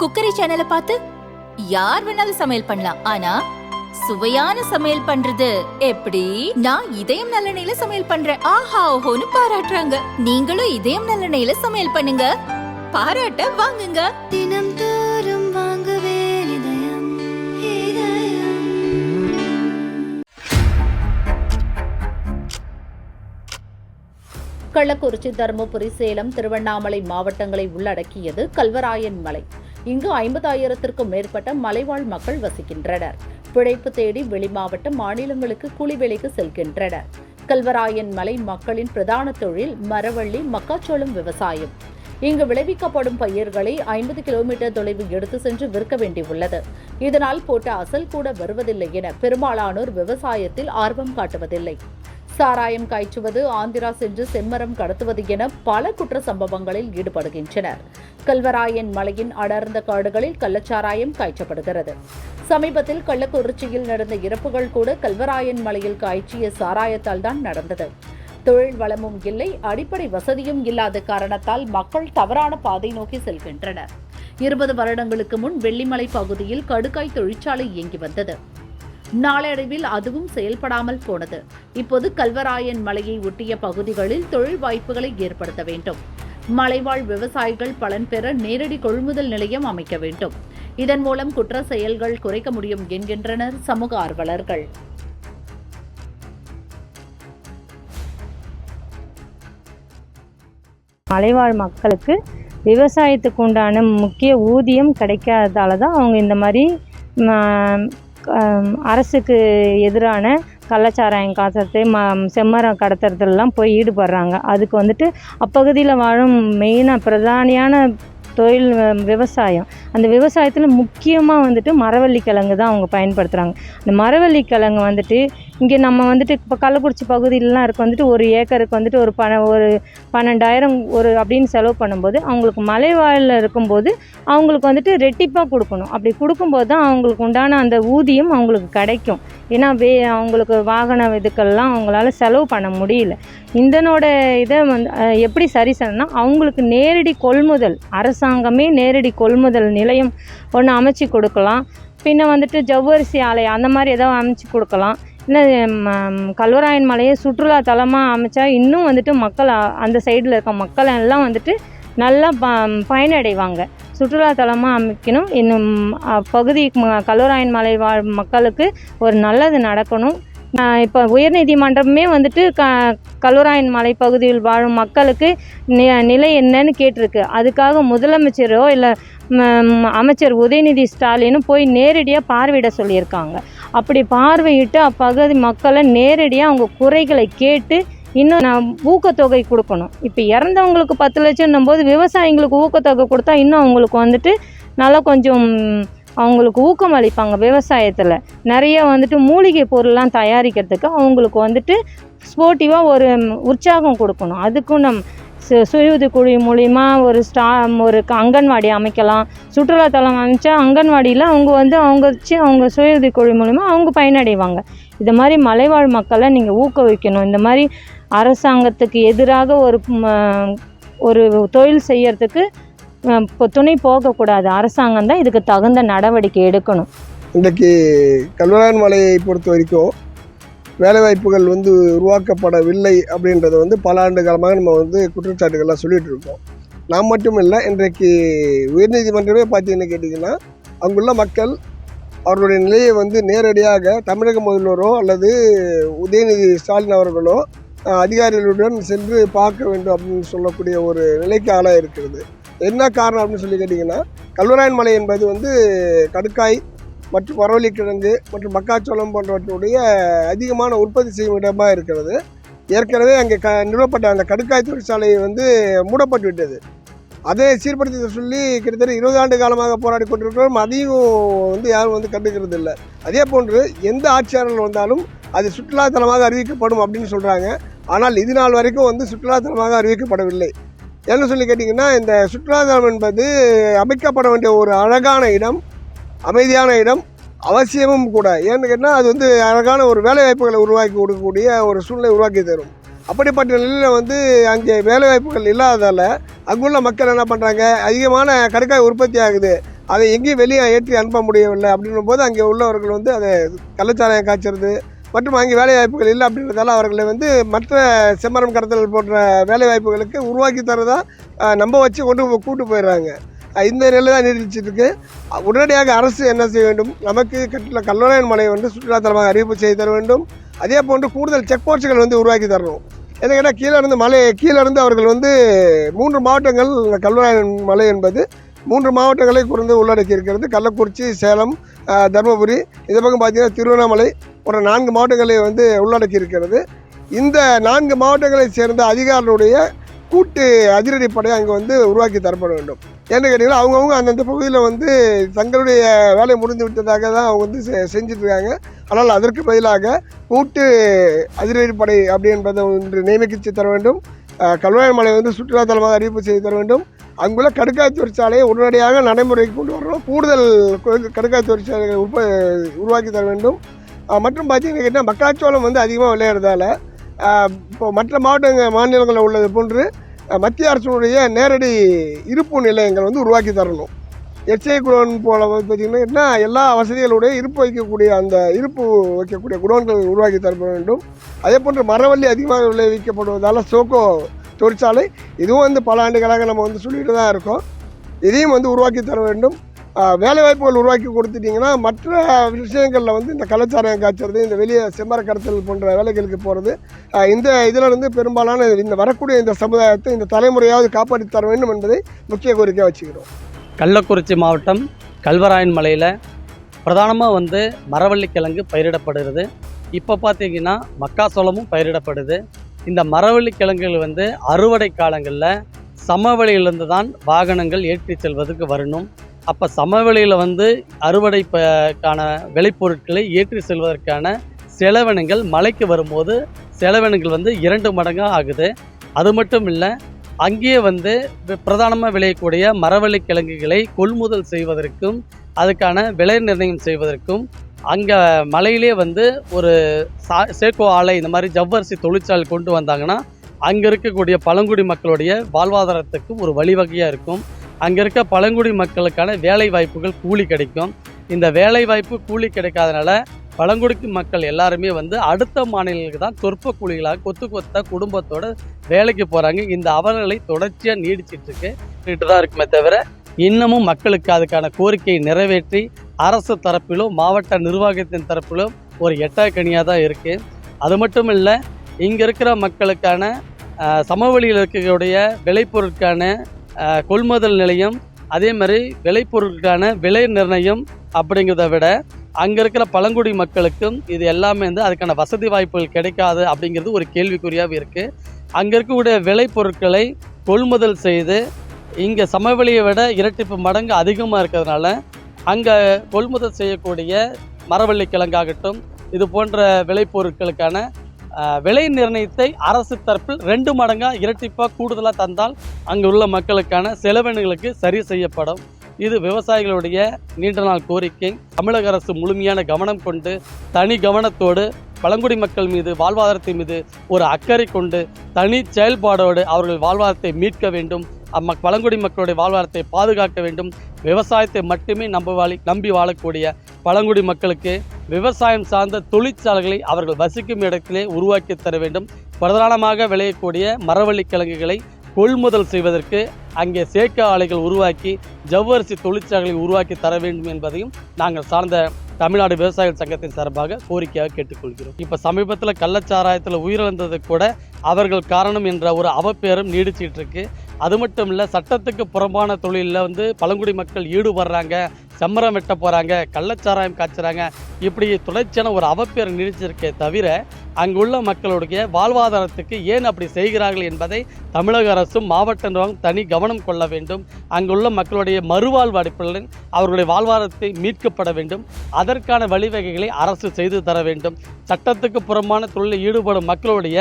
Cookery சேனலை பார்த்து யார் வேணாலும் சமையல் பண்ணலாம். ஆனா சுவையான சமையல் பண்றது எப்படி? நான் இதயம் நல்லெண்ணெயில சமையல் பண்றேன். ஆஹா ஓஹோன்னு பாராட்டுறாங்க. நீங்களும் இதயம் நல்லெண்ணெயில சமையல் பண்ணுங்க, பாராட்ட வாங்குங்க. தினம் தோறும் வாங்குவே இதயம் இதயம். கள்ளக்குறிச்சி, தருமபுரி, சேலம், திருவண்ணாமலை மாவட்டங்களை உள்ளடக்கியது கல்வராயன் மலை. இங்கு 50,000த்திற்கும் மேற்பட்ட மலைவாழ் மக்கள் வசிக்கின்றனர். பிழைப்பு தேடி வெளி மாவட்ட மாநிலங்களுக்கு கூலி வேலைக்கு செல்கின்றனர். கல்வராயன் மலை மக்களின் பிரதான தொழில் மரவள்ளி, மக்காச்சோளம் விவசாயம். இங்கு விளைவிக்கப்படும் பயிர்களை 50 கிலோமீட்டர் தொலைவு எடுத்து சென்று விற்க வேண்டியுள்ளது. இதனால் போட்ட அசல் கூட வருவதில்லை என பெரும்பாலானோர் விவசாயத்தில் ஆர்வம் காட்டுவதில்லை. சாராயம் காய்ச்சுவது, ஆந்திரா சென்று செம்மரம் கடத்துவது என பல குற்ற சம்பவங்களில் ஈடுபடுகின்றனர். கல்வராயன் மலையின் அடர்ந்த காடுகளில் கள்ளச்சாராயம் காய்ச்சப்படுகிறது. சமீபத்தில் கள்ளக்குறிச்சியில் நடந்த இறப்புகள் கூட கல்வராயன் மலையில் காய்ச்சிய சாராயத்தால் தான் நடந்தது. தொழில் வளமும் இல்லை, அடிப்படை வசதியும் இல்லாத காரணத்தால் மக்கள் தவறான பாதை நோக்கி செல்கின்றனர். 20 வருடங்களுக்கு முன் வெள்ளிமலை பகுதியில் கடுக்காய் தொழிற்சாலை இயங்கி வந்தது. நாளடைவில் அதுவும் செயல்படாமல் போனது. இப்போது கல்வராயன் மலையை ஒட்டிய பகுதிகளில் தொழில் வாய்ப்புகளை ஏற்படுத்த வேண்டும். மலைவாழ் விவசாயிகள் பலன் பெற நேரடி கொள்முதல் நிலையம் அமைக்க வேண்டும். இதன் மூலம் குற்ற செயல்கள் குறைக்க முடியும் என்கின்றனர் சமூக ஆர்வலர்கள். மலைவாழ் மக்களுக்கு விவசாயத்துக்கு உண்டான முக்கிய ஊதியம் கிடைக்காததால தான் அவங்க இந்த மாதிரி அரசுக்கு எதிரான கள்ளச்சாராயம் காய்ச்சறது, செம்மரம் கடத்துறதுலாம் போய் ஈடுபடுறாங்க. அதுக்கு வந்துட்டு அப்பகுதியில் வாழும் மெயினாக பிரதானியான தொழில் விவசாயம். அந்த விவசாயத்தில் முக்கியமாக வந்துட்டு மரவள்ளி கிழங்கு தான் அவங்க பயன்படுத்துகிறாங்க. அந்த மரவள்ளி கிழங்கு வந்துட்டு இங்கே நம்ம வந்துட்டு இப்போ கள்ளக்குறிச்சி பகுதியிலலாம் இருக்க வந்துட்டு ஒரு ஏக்கருக்கு வந்துட்டு ஒரு 12,000 அப்படின்னு செலவு பண்ணும்போது அவங்களுக்கு மலைவாழில் இருக்கும்போது அவங்களுக்கு வந்துட்டு ரெட்டிப்பாக கொடுக்கணும். அப்படி கொடுக்கும்போது தான் அவங்களுக்கு உண்டான அந்த ஊதியம் அவங்களுக்கு கிடைக்கும். ஏன்னா அவங்களுக்கு வாகன இதுக்கெல்லாம் அவங்களால செலவு பண்ண முடியல. இதனோட இதை எப்படி சரி செய்யணும்னா அவங்களுக்கு நேரடி கொள்முதல், அரசாங்கமே நேரடி கொள்முதல் நிலையம் ஒன்று அமைச்சு கொடுக்கலாம். பின்ன வந்துட்டு ஜவ்வரிசி ஆலை அந்த மாதிரி ஏதாவது அமைச்சு கொடுக்கலாம். இன்னும் கல்வராயன் மலையை சுற்றுலா தலமாக அமைச்சா இன்னும் வந்துட்டு மக்கள் அந்த சைடில் இருக்க மக்கள் எல்லாம் வந்துட்டு நல்லா பயனடைவாங்க. சுற்றுலா தலமாக அமைக்கணும். இன்னும் பகுதி கல்வராயன் மலை வாழ் மக்களுக்கு ஒரு நல்லது நடக்கணும். இப்போ உயர்நீதிமன்றமே வந்துட்டு கல்வராயன் மலை பகுதியில் வாழும் மக்களுக்கு நிலை என்னன்னு கேட்டிருக்கு. அதுக்காக முதலமைச்சரோ இல்லை அமைச்சர் உதயநிதி ஸ்டாலினும் போய் நேரடியாக பார்வையிட சொல்லியிருக்காங்க. அப்படி பார்வையிட்டு அப்பகுதி மக்களை நேரடியாக அவங்க குறைகளை கேட்டு இன்னும் ஊக்கத்தொகை கொடுக்கணும். இப்போ இறந்தவங்களுக்கு 10 லட்சம் போது விவசாயிங்களுக்கு ஊக்கத்தொகை கொடுத்தா இன்னும் அவங்களுக்கு வந்துட்டு நல்லா கொஞ்சம் அவங்களுக்கு ஊக்கம் அளிப்பாங்க. விவசாயத்தில் நிறைய வந்துட்டு மூலிகை பொருள்லாம் தயாரிக்கிறதுக்கு அவங்களுக்கு வந்துட்டு ஸ்போர்ட்டிவாக ஒரு உற்சாகம் கொடுக்கணும். அதுக்கும் சுய உதவிக்குழு மூலிமா ஒரு அங்கன்வாடி அமைக்கலாம். சுற்றுலாத்தலம் அமைச்சா அங்கன்வாடியில் அவங்க சுய உதவிக்குழு மூலிமா அவங்க பயனடைவாங்க. இது மாதிரி மலைவாழ் மக்களை நீங்கள் ஊக்குவிக்கணும். இந்த மாதிரி அரசாங்கத்துக்கு எதிராக ஒரு தொழில் செய்யறதுக்கு இப்போ துணை போகக்கூடாது. அரசாங்கம் தான் இதுக்கு தகுந்த நடவடிக்கை எடுக்கணும். இன்றைக்கு கல்வராயன் மலையை பொறுத்த வரைக்கும் வேலைவாய்ப்புகள் உருவாக்கப்படவில்லை அப்படின்றத பல ஆண்டு காலமாக நம்ம குற்றச்சாட்டுகள்லாம் சொல்லிகிட்டு இருக்கோம். நாம் மட்டும் இல்லை, இன்றைக்கு உயர்நீதிமன்றமே பார்த்தீங்கன்னு கேட்டிங்கன்னா அங்குள்ள மக்கள் அவர்களுடைய நிலையை நேரடியாக தமிழக முதல்வரோ அல்லது உதயநிதி ஸ்டாலின் அவர்களோ அதிகாரிகளுடன் சென்று பார்க்க வேண்டும் அப்படின்னு சொல்லக்கூடிய ஒரு நிலைக்கு ஆளாக இருக்கிறது. என்ன காரணம் அப்படின்னு சொல்லி கேட்டிங்கன்னா கல்வராயன் மலை என்பது கடுக்காய் மற்றும் மரவள்ளி கிழங்கு மற்றும் மக்காச்சோளம் போன்றவற்றுடைய அதிகமான உற்பத்தி செய்யும் இடமாக இருக்கிறது. ஏற்கனவே அங்கே நிறுவப்பட்ட அந்த கடுக்காய் தொழிற்சாலையை மூடப்பட்டு விட்டது. அதை சீர்படுத்த சொல்லி கிட்டத்தட்ட 20 ஆண்டு காலமாக போராடி கொண்டிருக்கிறோம். அதையும் யாரும் கண்டுக்கிறது இல்லை. அதே போன்று எந்த ஆட்சியாளர்கள் வந்தாலும் அது சுற்றுலாத்தலமாக அறிவிக்கப்படும் அப்படின்னு சொல்கிறாங்க. ஆனால் இது நாள் வரைக்கும் சுற்றுலாத்தலமாக அறிவிக்கப்படவில்லை. என்ன சொல்லி கேட்டிங்கன்னா இந்த சுற்றுலாத்தலம் என்பது அமைக்கப்பட வேண்டிய ஒரு அழகான இடம், அமைதியான இடம், அவசியமும் கூட. ஏன்னு கேட்டால் அது அழகான ஒரு வேலைவாய்ப்புகளை உருவாக்கி கொடுக்கக்கூடிய ஒரு சூழ்நிலை உருவாக்கி தரும். அப்படிப்பட்ட நிலையில் அங்கே வேலைவாய்ப்புகள் இல்லாததால் அங்குள்ள மக்கள் என்ன பண்ணுறாங்க, அதிகமான கடுக்காய் உற்பத்தி ஆகுது, அதை எங்கேயும் வெளியே ஏற்றி அனுப்ப முடியவில்லை அப்படின்னும் போது அங்கே உள்ளவர்கள் வந்து அதை கள்ளச்சாராயம் காய்ச்சறது மற்றும் அங்கே வேலைவாய்ப்புகள் இல்லை அப்படின்றதால அவர்களை வந்து மற்ற செம்மரம் கடத்தல் போன்ற வேலைவாய்ப்புகளுக்கு உருவாக்கி தரதா நம்ப வச்சு கூட்டு போயிடுறாங்க. இந்த நிலை தான் நீடிச்சிட்டு இருக்கு. உடனடியாக அரசு என்ன செய்ய வேண்டும், நமக்கு கட்டில கல்வராயன் மலை வந்து சுற்றுலாத்தலமாக அறிவிப்பு செய்து தர வேண்டும். அதே போன்று கூடுதல் செக் போஸ்ட்டுகள் வந்து உருவாக்கி தரணும். என்ன கேட்டால் கீழே இருந்து அவர்கள் வந்து 3 மாவட்டங்கள் கல்வராயன் மலை என்பது 3 மாவட்டங்களை குறிந்து உள்ளடக்கி இருக்கிறது. கள்ளக்குறிச்சி, சேலம், தருமபுரி, இந்த பக்கம் பார்த்தீங்கன்னா திருவண்ணாமலை போன்ற 4 மாவட்டங்களை வந்து உள்ளடக்கி இருக்கிறது. இந்த 4 மாவட்டங்களை சேர்ந்த அதிகாரிகளுடைய கூட்டு அதிரடிப்படை அங்கே வந்து உருவாக்கி தரப்பட வேண்டும். ஏன்னு கேட்டிங்கன்னா அவங்கவுங்க அந்தந்த பகுதியில் வந்து தங்களுடைய வேலை முடிந்து விட்டதாக தான் அவங்க வந்து செஞ்சுட்டு இருக்காங்க. ஆனால் அதற்கு பதிலாக கூட்டு அதிரடிப்படை அப்படி என்பதை ஒன்று நியமித்து தர வேண்டும். கல்வராயன் மலை வந்து சுற்றுலாத்தலமாக அறிவிப்பு செய்து தர வேண்டும். அங்குள்ள கடுக்காய் தொழிற்சாலையை உடனடியாக நடைமுறைக்கு கொண்டு வரணும். கூடுதல் கடுக்காய் தொழிற்சாலைகளை உருவாக்கி தர வேண்டும். மற்றும் பார்த்தீங்கன்னா கேட்டால் மக்காச்சோளம் வந்து அதிகமாக விளையிறதால இப்போ மற்ற மாநிலங்களில் உள்ளது போன்று மத்திய அரசுடைய நேரடி இருப்பு நிலையங்கள் வந்து உருவாக்கி தரணும். எச்ஐ குடோன் போல பார்த்திங்கன்னா எல்லா வசதிகளுடைய இருப்பு வைக்கக்கூடிய குடோன்கள் உருவாக்கி தரப்பட வேண்டும். அதே போன்று மரவள்ளி அதிகமாக விளைவிக்கப்படுவதால் சோக்கோ தொழிற்சாலை இதுவும் வந்து பல ஆண்டுகளாக நம்ம வந்து சொல்லிட்டு தான் இருக்கோம். இதையும் வந்து உருவாக்கி தர வேண்டும். வேலைவாய்ப்புகள் உருவாக்கி கொடுத்துட்டிங்கன்னா மற்ற விஷயங்களில் வந்து இந்த கள்ளச்சாராயம் காய்ச்சறது, இந்த வெளியே செம்மர கடத்தல் போன்ற வேலைகளுக்கு போகிறது, இந்த இதில் இருந்து பெரும்பாலான இந்த வரக்கூடிய இந்த சமுதாயத்தை இந்த தலைமுறையாவது காப்பாற்றி தர வேண்டும் என்பதை முக்கிய கோரிக்கையாக வச்சுக்கிறோம். கள்ளக்குறிச்சி மாவட்டம் கல்வராயன் மலையில் பிரதானமாக வந்து மரவள்ளிக்கிழங்கு பயிரிடப்படுகிறது. இப்போ பார்த்தீங்கன்னா மக்காச்சோளமும் பயிரிடப்படுது. இந்த மரவள்ளிக்கிழங்குகள் வந்து அறுவடை காலங்களில் சமவெளியிலிருந்து தான் வாகனங்கள் ஏற்றி செல்வதற்கு வரணும். அப்போ சமவெளியில் வந்து அறுவடைக்கான விளைபொருட்களை ஏற்றி செல்வதற்கான செலவினங்கள் மலைக்கு வரும்போது செலவினங்கள் வந்து 2 மடங்காக ஆகுது. அது மட்டும் இல்லை, அங்கேயே வந்து பிரதானமாக விளையக்கூடிய மரவள்ளி கிழங்குகளை கொள்முதல் செய்வதற்கும் அதுக்கான விலை நிர்ணயம் செய்வதற்கும் அங்கே மலையிலே வந்து ஒரு சேக்கோ ஆலை இந்த மாதிரி ஜவ்வரிசி தொழிற்சாலை கொண்டு வந்தாங்கன்னா அங்கே இருக்கக்கூடிய பழங்குடி மக்களுடைய வாழ்வாதாரத்துக்கும் ஒரு வழிவகையாக இருக்கும். அங்கே இருக்க பழங்குடி மக்களுக்கான வேலை வாய்ப்புகள் கூலி கிடைக்கும். இந்த வேலை வாய்ப்பு கூலி கிடைக்காதனால பழங்குடி மக்கள் எல்லாருமே வந்து அடுத்த மாநிலங்களுக்கு தான் சொற்ப கூலிகளாக கொத்த குடும்பத்தோட வேலைக்கு போகிறாங்க. இந்த அவர்களை தொடர்ச்சியாக நீடிச்சிட்டு தான் இருக்குமே தவிர இன்னமும் மக்களுக்கு அதுக்கான கோரிக்கையை நிறைவேற்றி அரசு தரப்பிலோ மாவட்ட நிர்வாகத்தின் தரப்பிலோ ஒரு எட்டாக்கனியாக தான் இருக்குது. அது மட்டும் இல்லை, இங்கே இருக்கிற மக்களுக்கான சமவெளியில் இருக்கக்கூடிய விளைபொருட்கான கொள்முதல் நிலையம், அதே மாதிரி விளைபொருட்கான விலை நிர்ணயம் அப்படிங்கிறத விட அங்கே இருக்கிற பழங்குடி மக்களுக்கும் இது எல்லாமே வந்து அதுக்கான வசதி வாய்ப்புகள் கிடைக்காது அப்படிங்கிறது ஒரு கேள்விக்குறியாகவே இருக்குது. அங்கே இருக்கக்கூடிய விளைபொருட்களை கொள்முதல் செய்து இங்கே சமவெளியை விட இரட்டிப்பு மடங்கு அதிகமாக இருக்கிறதுனால அங்கே கொள்முதல் செய்யக்கூடிய மரவள்ளி கிழங்காகட்டும் இது போன்ற விளைபொருட்களுக்கான விலை நிர்ணயத்தை அரசு தரப்பில் 2 மடங்காக இரட்டிப்பாக கூடுதலாக தந்தால் அங்கே உள்ள மக்களுக்கான செலவினங்களுக்கு சரி செய்யப்படும். இது விவசாயிகளுடைய நீண்ட நாள் கோரிக்கை. தமிழக அரசு முழுமையான கவனம் கொண்டு தனி கவனத்தோடு பழங்குடி மக்கள் மீது வாழ்வாதாரத்தின் மீது ஒரு அக்கறை கொண்டு தனி செயல்பாடோடு அவர்கள் வாழ்வாதாரத்தை மீட்க வேண்டும். பழங்குடி மக்களுடைய வாழ்வாதாரத்தை பாதுகாக்க வேண்டும். விவசாயத்தை மட்டுமே நம்பி வாழக்கூடிய பழங்குடி மக்களுக்கு விவசாயம் சார்ந்த தொழிற்சாலைகளை அவர்கள் வசிக்கும் இடத்திலே உருவாக்கி தர வேண்டும். பிரதானமாக விளையக்கூடிய மரவள்ளி கிழங்குகளை கொள்முதல் செய்வதற்கு அங்கே சேக்க ஆலைகள் உருவாக்கி ஜவ்வரிசி தொழிற்சாலைகளை உருவாக்கி தர வேண்டும் என்பதையும் நாங்கள் சார்ந்த தமிழ்நாடு விவசாயிகள் சங்கத்தின் சார்பாக கோரிக்கையாக கேட்டுக்கொள்கிறோம். இப்போ சமீபத்தில் கள்ளச்சாராயத்தில் உயிரிழந்தது கூட அவர்கள் காரணம் என்ற ஒரு அவப்பேரும் நீடிச்சிட்டு இருக்கு. அது மட்டும் இல்லை, சட்டத்துக்கு புறம்பான தொழிலில் வந்து பழங்குடி மக்கள் ஈடுபடுறாங்க, செம்மரம் வெட்ட போகிறாங்க, கள்ளச்சாராயம் காய்ச்சுறாங்க, இப்படி தொடர்ச்சியான ஒரு அவப்பேர் நீடிச்சிருக்கே தவிர அங்குள்ள மக்களுடைய வாழ்வாதாரத்துக்கு ஏன் அப்படி செய்கிறார்கள் என்பதை தமிழக அரசும் மாவட்ட நிர்வாகம் தனி கவனம் கொள்ள வேண்டும். அங்குள்ள மக்களுடைய மறுவாழ்வு அடிப்படையில் அவர்களுடைய வாழ்வாதாரத்தை மீட்கப்பட வேண்டும். அதற்கான வழிவகைகளை அரசு செய்து தர வேண்டும். சட்டத்துக்கு புறம்பான தொழிலில் ஈடுபடும் மக்களுடைய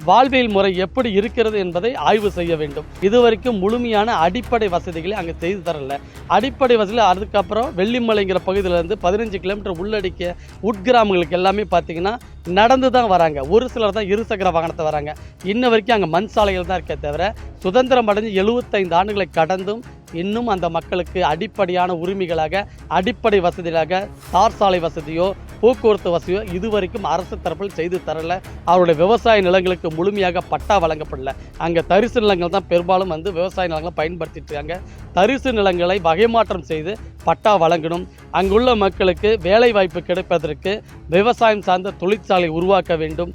வாழ்வியல் முறை எப்படி இருக்கிறது என்பதை ஆய்வு செய்ய வேண்டும். இதுவரைக்கும் முழுமையான அடிப்படை வசதிகளை அங்கே செய்து தரல. அடிப்படை வசதியில் அதுக்கப்புறம் வெள்ளிமலைங்கிற பகுதியிலேருந்து 15 கிலோமீட்டர் உள்ளடக்கிய உட்கிராமங்களுக்கு எல்லாமே பார்த்தீங்கன்னா நடந்து தான் வராங்க. ஒரு சிலர் தான் இருசக்கர வாகனத்தை வராங்க. இன்ன வரைக்கும் அங்கே மண் சாலைகள் தான் இருக்கே தவிர சுதந்திரம் அடைஞ்சு 75 ஆண்டுகளை கடந்தும் இன்னும் அந்த மக்களுக்கு அடிப்படையான உரிமைகளாக அடிப்படை வசதிகளாக தார் சாலை வசதியோ போக்குவரத்து வசதியோ இதுவரைக்கும் அரசு தரப்பில் செய்து தரல. அவருடைய விவசாய நிலங்களுக்கு முழுமையாக பட்டா வழங்கப்படல. அங்கே தரிசு நிலங்கள் தான் பெரும்பாலும் வந்து விவசாய நிலங்களை பயன்படுத்திட்டு இருக்காங்க. தரிசு நிலங்களை வகைமாற்றம் செய்து பட்டா வழங்கணும். அங்குள்ள மக்களுக்கு வேலை வாய்ப்பு கிடைப்பதற்கு விவசாயம் சார்ந்த தொழிற்சாலை உருவாக்க வேண்டும்.